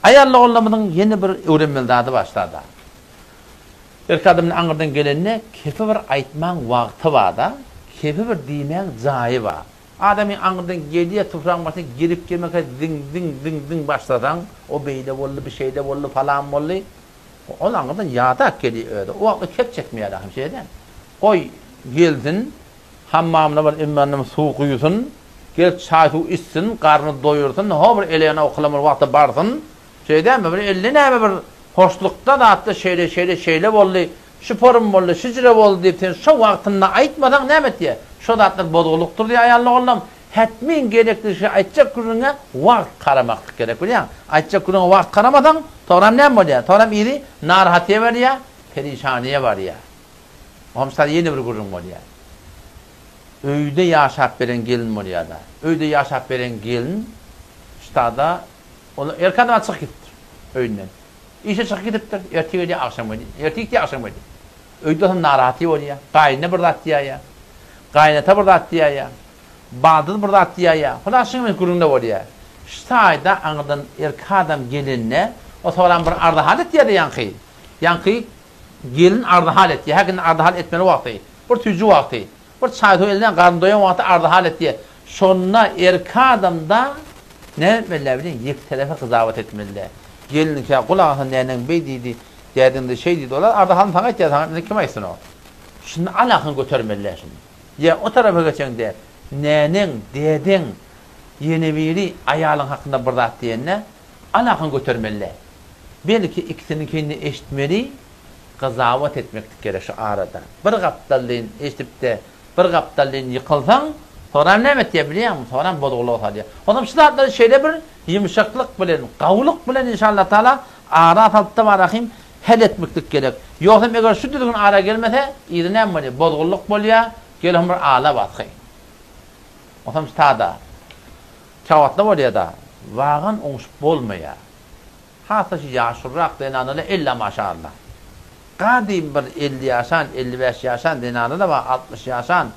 Ayarlı oğlamının yeni bir öğrenmeli adı başladı. Bir kadının anırdan gelenine kefe bir aytman vakti var da, kefe bir dimen cayı var. Adamın anırdan geliyor, tufrağın başına girip girmek ding başladan, o beyle bollu bir şeyde bollu falan bollu. O anırdan yağdak geliyor öyle. O vakti kep çekmeye rahim şeyden. Koy geldin, hammamına bir immanım su kuyusun, gel çay su içsin, karnını doyursun, o bir eleyana okulamır vakti barsın. Şeyden mi? Bir eline bir hoşlukta da hatta şeyle bollu, şüporum bollu, şücre bollu deyip şu vaktinde aytmadan ne emet diye. Şu da atlar bozuluktur diye ayarlı oğlum. Hetmin gerekli şey aytacak kuruna vakt karamak gerek biliyor musun? Aytacak kuruna vakt karamadan toram ne mi oluyor? Toram iri narhatiye var ya, perişaniye var ya. Omsal yeni bir kurun oluyor. Öyde yaşap veren gelin oluyor da. Öyde yaşap veren gelin işte da erkanım açık gittir öyünden. İşe çık gidiptir. Ertiğe de akşam oydu. Ertiğe de akşam oydu. Öyde tam narahati oluyor. Gaynı burada attıya ya. Gaynata burada attıya ya. Bağdı burada attıya ya. Fılaşın kurunda oluyor. İşte ayda anıdan erkadam gelinne o sonra bir ardahal et diye yankıyı. Yankıyı gelin ardahal et diye. Herkesin ardahal etmeni vakti. Bir tücü vakti. Bir çayto elinden karnı doyan vakti ardahal et diye. Sonra erkadamda ne etmeliler bilin? Yek tarafa kızavat etmeliler. Gelin ki kulağın nenen beydiydi, derdinde şeydi dolar. Ardahalın tanı et ya tanı kim ayısın o? Şimdi alakını götürmeliler şimdi. Ya o tarafa geçen der. Nenen, deden, yeni biri ayalın hakkında burada diyenle alakını götürmeliler. Belki ikisinin kendini eşitmeli, kızavat etmektik gerek şu arada. Bir kaptallığın eşitip de bir kaptallığın yıkılsan sonra ne emet diye biliyor musun? Sonra bozgulu olsa diye. O zaman şimdi hatta şeyde bir yumuşaklık bilen, kavuluk bilen inşallah Teala ara ataltta var rahim hel etmektik gerek. Yoksa eğer şu düzgün ara gelmese iyi ne mi? Bozgulluk boluyor, gelin bir ala batkı. O zaman tada çavatlı oluyor da vağın onş bolmaya. Hatta şu yaşurrak denanıyla illa maşallah. Kadim bir 50 yaşan, 55 yaşan denanıyla var 60 yaşan.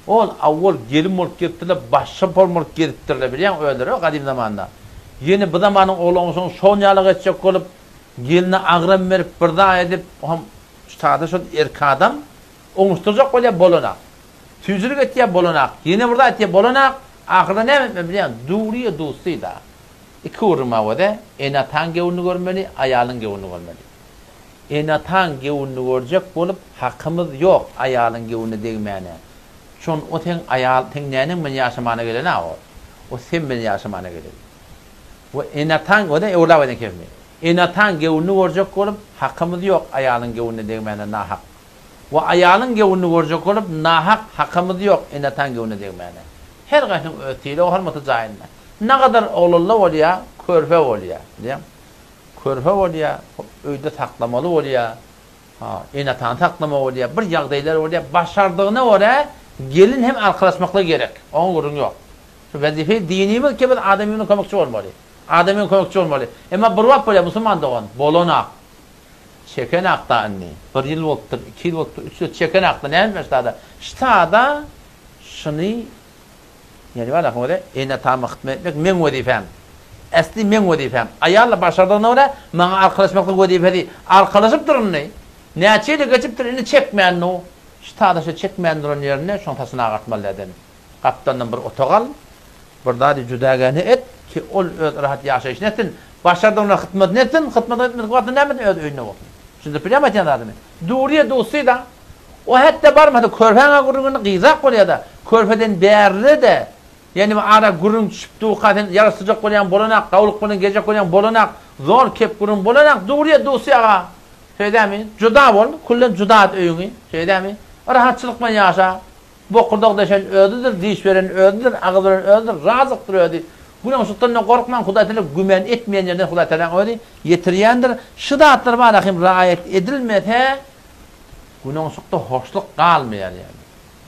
Ol avval gelin olup gittiler, başa polmolup gittiler biliyor musun? Öyle o kadim zamanda. Yeni bu zamanın oğlanın son yalı geçecek olup geline ağrım verip birda edip ustada şu erkadam onusturacak öyle bolunak. Tüzülük etiye bolunak. Yeni burada etiye bolunak. Ahırda ne mi biliyor musun? Duriye dostuydu. İki urma o da. Enatan gevunu görmeli, ayalın gevunu görmeli. Enatan gevunu görecek olup hakkımız yok ayalın gevunu değmeyene. Şun o ten ayal ten nenin men yaşamana gelen o. O sen men yaşamana gelen. O enatan o da evla veren kefmi. Enatan gevunu görecek olup hakkımız yok ayalın gevunu değmeyene nahak. O ayalın gevunu görecek olup nahak hakkımız yok enatan gevunu değmeyene. Her kaçın öteyle o halmatı zayinle. Ne kadar oğlunla oluyor, körfe oluyor. Diyem. Körfe oluyor, öyde taklamalı oluyor. Enatan taklama oluyor, bir yağdaylar oluyor. Başardığına oluyor. Gelin hem arkadaşmakla gerek. Onun gurun yok. Şu vazife dini mi ki bir adamın kömekçi olmalı. Adamın kömekçi olmalı. Ama bir vak böyle Müslüman doğan. Bolonak. Çeken akta anne. Bir yıl oldu, 2 yıl oldu, 3 yıl çeken akta. Ne yapmış da? İşte da şunu yani var ya böyle ene tamam etmek men vazifem. Asli men vazifem. Ayarla başardığına göre bana arkadaşmakla vazife değil. Arkadaşıp durun ne? Ne açıyla geçip durun çekmeyen o. İşte da şu çekmeyen durun yerine şontasını ağartmalıydın. Kaptandan bir otogal, bir daha cüdagani et ki ol rahat yaşayış netin. Başardığına hizmet netin, hizmet etmek vardı ne mi önüne olsun. Şimdi biliyor musun adamı? Duriye dostu da o hatta barmadı körfene gururunu gizak oluyor da körfeden değerli de yani ara gurun çıktığı kadın yarasıcak olayan bolanak, kavluk bunun gecek olayan bolanak, zor kep gurun bolanak duriye dostu ya. Şey değil mi? Cüda ol, kullen cüda et öyünü. Şey değil mi? Rahatçılıkla yaşa. Bu kurduk deşen ödüdür, diş veren ödüdür, ağız veren ödüdür, razıktır ödü. Bunun sultanına korkman, Huday Teala gümen etmeyen yerden Huday Teala ödü yetiriyendir. Şıdatlar var rahim riayet edilmedi. Bunun sultanı hoşluk kalmıyor yani.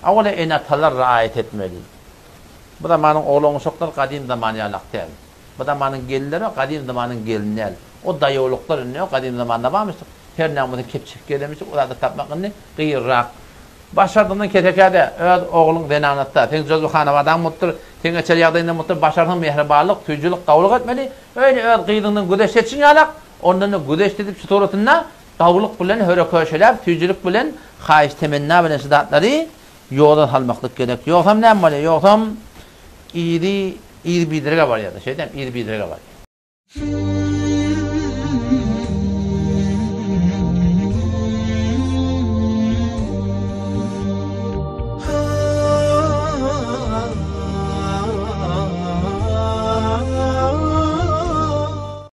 Avvela enatalar riayet etmeli. Bu da manın oğlunun sultanı kadim zamanı yalaktel. Bu da manın gelinleri kadim zamanın gelinler. O dayıoğluklar ne o kadim zamanda varmıştır. Her namını kepçik gelemiştik. O da tapmakını gıyırrak. Başardığından ketekede, oğlun denanatta, sen Cözü Hanım adam muttur, Teňeçeli ýagdaýynda mutlak başardyň mehribanlyk, tüýjülük gawlyk etmeli. Öýle öz gyýdyňdan güdeş etsin ýalak, ondan da güdeş edip şu toratynda gawlyk bilen höreköşelär, tüýjülük bilen, haýyş temenna bilen şidatlary ýoldan halmaklyk gerek. Ýogsam näme bolýar? Ýogsam iri bidirege bar ýa-da, şeýdem iri bidirege bar.